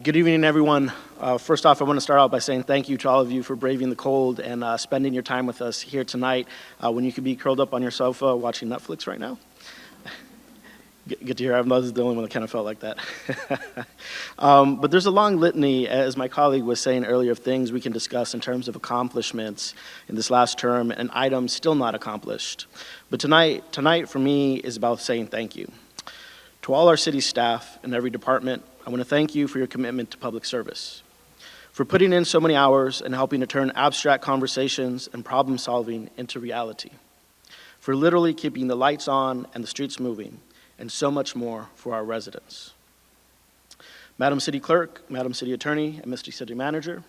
Good evening, everyone. First off, I want to start out by saying thank you to all of you for braving the cold and spending your time with us here tonight when you could be curled up on your sofa watching Netflix right now. Good to hear. I was the only one that kind of felt like that. But there's a long litany, as my colleague was saying earlier, of things we can discuss in terms of accomplishments in this last term and items still not accomplished. But tonight for me is about saying thank you. To all our city staff in every department, I want to thank you for your commitment to public service, for putting in so many hours and helping to turn abstract conversations and problem solving into reality, for literally keeping the lights on and the streets moving, and so much more for our residents. Madam City Clerk, Madam City Attorney, and Mr. City Manager,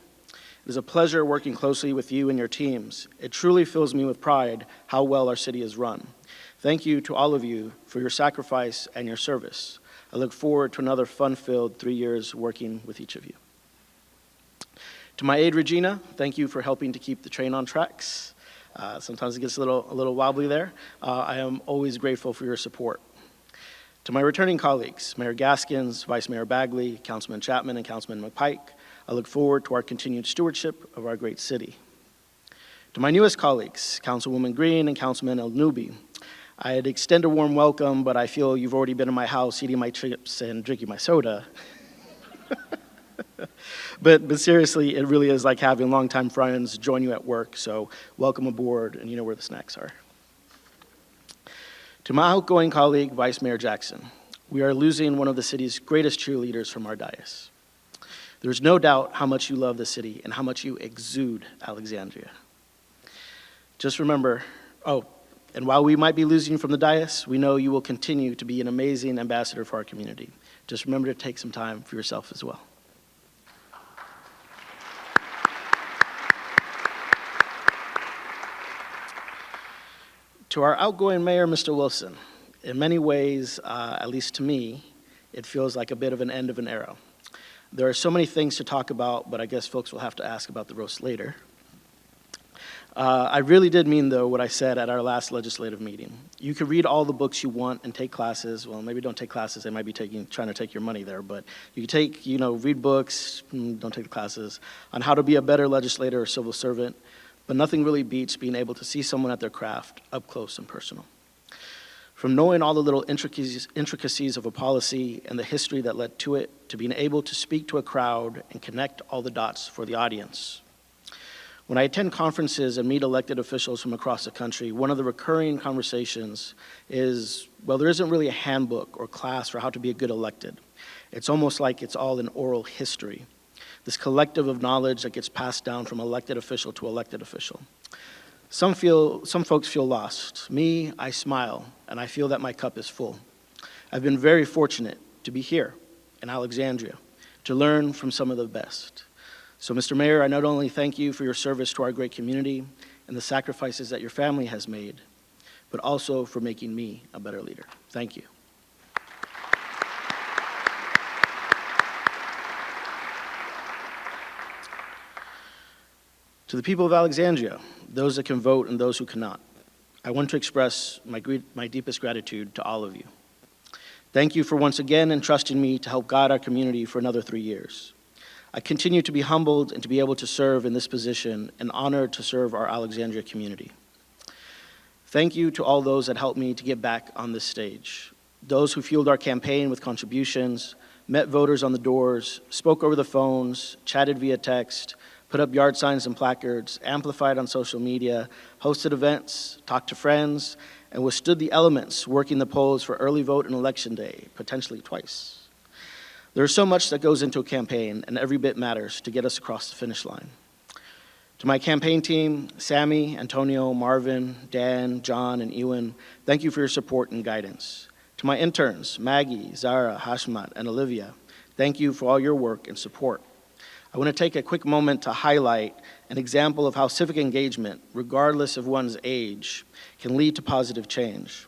it is a pleasure working closely with you and your teams. It truly fills me with pride how well our city is run. Thank you to all of you for your sacrifice and your service. I look forward to another fun-filled 3 years working with each of you. To my aide, Regina, thank you for helping to keep the train on tracks. Sometimes it gets a little wobbly there. I am always grateful for your support. To my returning colleagues, Mayor Gaskins, Vice Mayor Bagley, Councilman Chapman, and Councilman McPike, I look forward to our continued stewardship of our great city. To my newest colleagues, Councilwoman Green and Councilman El Nubi, I'd extend a warm welcome, but I feel you've already been in my house eating my chips and drinking my soda. But seriously, it really is like having longtime friends join you at work, so welcome aboard, and you know where the snacks are. To my outgoing colleague, Vice Mayor Jackson, we are losing one of the city's greatest cheerleaders from our dais. There's no doubt how much you love the city and how much you exude Alexandria. Just remember, and while we might be losing from the dais, we know you will continue to be an amazing ambassador for our community. Just remember to take some time for yourself as well. To our outgoing mayor, Mr. Wilson, in many ways, at least to me, it feels like a bit of an end of an era. There are so many things to talk about, but I guess folks will have to ask about the roast later. I really did mean, though, what I said at our last legislative meeting. You can read all the books you want and take classes. Well, maybe don't take classes. They might be trying to take your money there. But you can read books, don't take the classes, on how to be a better legislator or civil servant. But nothing really beats being able to see someone at their craft up close and personal. From knowing all the little intricacies of a policy and the history that led to it, to being able to speak to a crowd and connect all the dots for the audience. When I attend conferences and meet elected officials from across the country, one of the recurring conversations is, well, there isn't really a handbook or class for how to be a good elected. It's almost like it's all an oral history, this collective of knowledge that gets passed down from elected official to elected official. Some folks feel lost. Me, I smile, and I feel that my cup is full. I've been very fortunate to be here in Alexandria, to learn from some of the best. So, Mr. Mayor, I not only thank you for your service to our great community and the sacrifices that your family has made, but also for making me a better leader. Thank you. To the people of Alexandria, those that can vote and those who cannot, I want to express my deepest gratitude to all of you. Thank you for once again entrusting me to help guide our community for another 3 years. I continue to be humbled and to be able to serve in this position and honored to serve our Alexandria community. Thank you to all those that helped me to get back on this stage. Those who fueled our campaign with contributions, met voters on the doors, spoke over the phones, chatted via text, put up yard signs and placards, amplified on social media, hosted events, talked to friends, and withstood the elements working the polls for early vote and election day, potentially twice. There's so much that goes into a campaign, and every bit matters to get us across the finish line. To my campaign team, Sammy, Antonio, Marvin, Dan, John, and Ewan, thank you for your support and guidance. To my interns, Maggie, Zara, Hashmat, and Olivia, thank you for all your work and support. I want to take a quick moment to highlight an example of how civic engagement, regardless of one's age, can lead to positive change.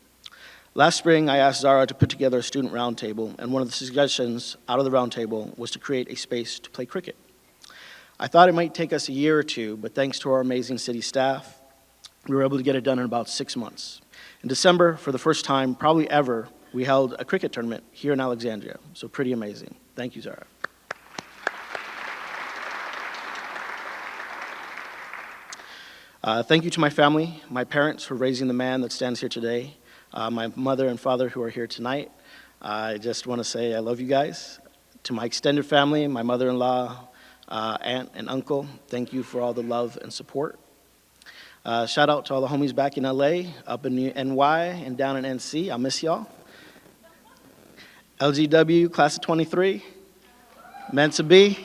Last spring, I asked Zara to put together a student roundtable, and one of the suggestions out of the roundtable was to create a space to play cricket. I thought it might take us a year or two, but thanks to our amazing city staff, we were able to get it done in about 6 months. In December, for the first time, probably ever, we held a cricket tournament here in Alexandria, so pretty amazing. Thank you, Zara. Thank you to my family, my parents for raising the man that stands here today, my mother and father who are here tonight. I just want to say I love you guys. To my extended family, my mother-in-law, aunt and uncle, thank you for all the love and support. Shout out to all the homies back in LA, up in NY, and down in NC. I miss y'all. LGW, class of 23, meant to be.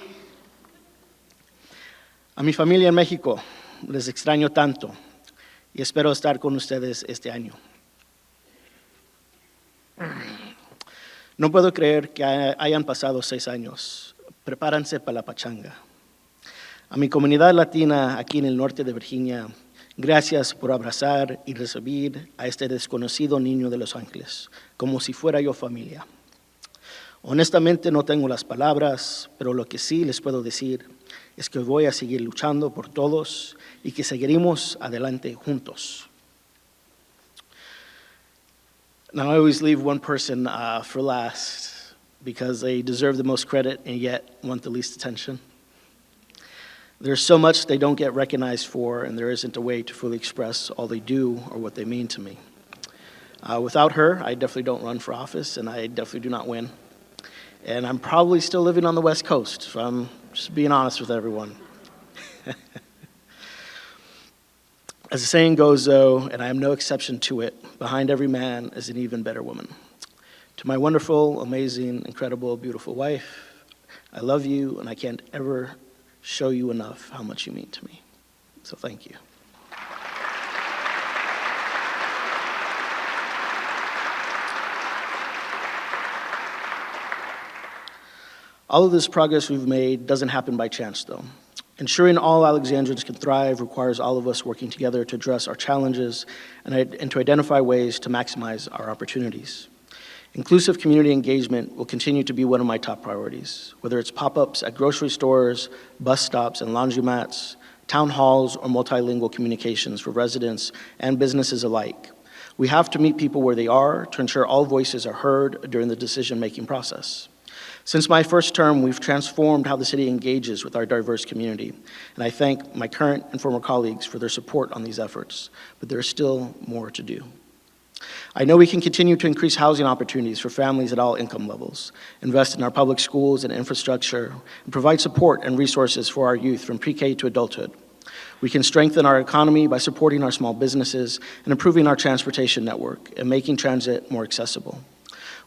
A mi familia en México, les extraño tanto y espero estar con ustedes este año. No puedo creer que hayan pasado 6 años. Prepárense para la pachanga. A mi comunidad latina aquí en el norte de Virginia, gracias por abrazar y recibir a este desconocido niño de Los Ángeles, como si fuera yo familia. Honestamente no tengo las palabras, pero lo que sí les puedo decir es que voy a seguir luchando por todos y que seguiremos adelante juntos. Now, I always leave one person for last because they deserve the most credit and yet want the least attention. There's so much they don't get recognized for, and there isn't a way to fully express all they do or what they mean to me. Without her, I definitely don't run for office, and I definitely do not win. And I'm probably still living on the West Coast, so I'm just being honest with everyone. As the saying goes, though, and I am no exception to it, behind every man is an even better woman. To my wonderful, amazing, incredible, beautiful wife, I love you, and I can't ever show you enough how much you mean to me. So thank you. All of this progress we've made doesn't happen by chance, though. Ensuring all Alexandrians can thrive requires all of us working together to address our challenges and to identify ways to maximize our opportunities. Inclusive community engagement will continue to be one of my top priorities, whether it's pop-ups at grocery stores, bus stops, and laundromats, town halls, or multilingual communications for residents and businesses alike. We have to meet people where they are to ensure all voices are heard during the decision-making process. Since my first term, we've transformed how the city engages with our diverse community, and I thank my current and former colleagues for their support on these efforts, but there is still more to do. I know we can continue to increase housing opportunities for families at all income levels, invest in our public schools and infrastructure, and provide support and resources for our youth from pre-K to adulthood. We can strengthen our economy by supporting our small businesses and improving our transportation network and making transit more accessible.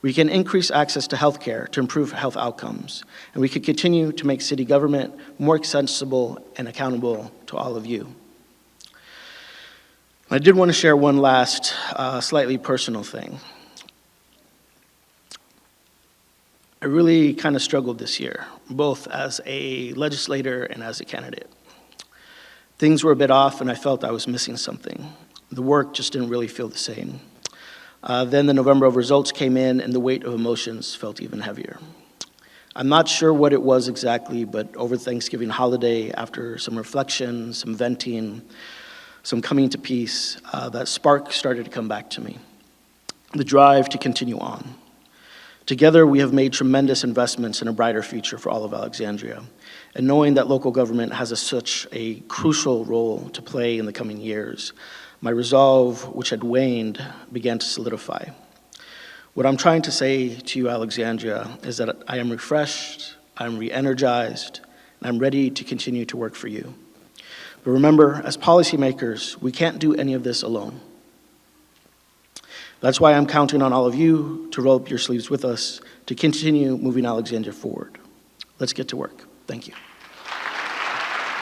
We can increase access to health care to improve health outcomes, and we can continue to make city government more accessible and accountable to all of you. I did want to share one last slightly personal thing. I really kind of struggled this year, both as a legislator and as a candidate. Things were a bit off, and I felt I was missing something. The work just didn't really feel the same. Then the November of results came in, and the weight of emotions felt even heavier. I'm not sure what it was exactly, but over Thanksgiving holiday, after some reflection, some venting, some coming to peace, that spark started to come back to me. The drive to continue on. Together, we have made tremendous investments in a brighter future for all of Alexandria. And knowing that local government has such a crucial role to play in the coming years, my resolve, which had waned, began to solidify. What I'm trying to say to you, Alexandria, is that I am refreshed, I'm re-energized, and I'm ready to continue to work for you. But remember, as policymakers, we can't do any of this alone. That's why I'm counting on all of you to roll up your sleeves with us to continue moving Alexandria forward. Let's get to work. Thank you.